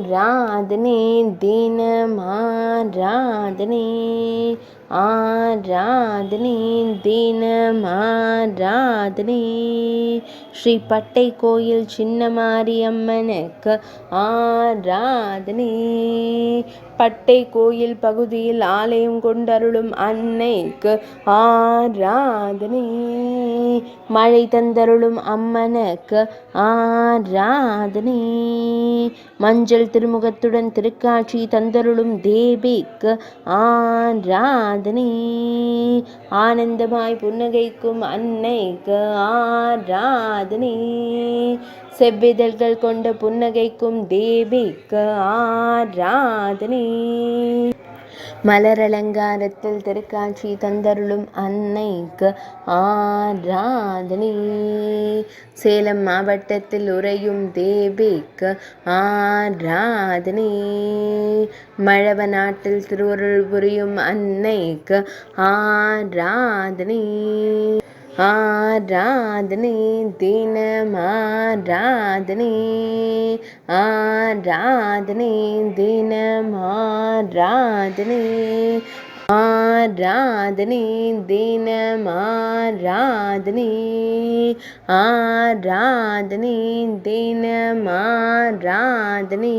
ஆராதனை தினம் ஆராதனை ஆராதனை தினம் ஆராதனை ஸ்ரீ பட்டை கோயில் சின்ன மாரியம்மனுக்கு ஆராதனை பட்டை கோயில் பகுதியில் ஆலயம் கொண்டருளும் அன்னைக்கு ஆராதனை மழை தந்தருளும் அம்மனுக்கு ஆராதனை மஞ்சள் திருமுகத்துடன் திருக்காட்சி தந்தருளும் தேவிக்கு ஆராதனை ஆனந்தமாய் புன்னகைக்கும் அன்னைக்கு ஆராதனை செவ்விதழ்கள் கொண்ட புன்னகைக்கும் தேவிக்கு ஆராதனை மலரலங்காரத்தில் திருக்காட்சி தந்தருளும் அன்னைக்கு ஆராதனை சேலம் மாவட்டத்தில் உறையும் தேவிக்கு ஆராதனை மழவ நாட்டில் திருவருள் புரியும் அன்னைக்கு ஆராதனை ஆராதனை தினம் ஆராதனை ஆராதனை தினம் ஆராதனை ஆராதனை தினம் ஆராதனை ஆராதனை தினம் ஆராதனை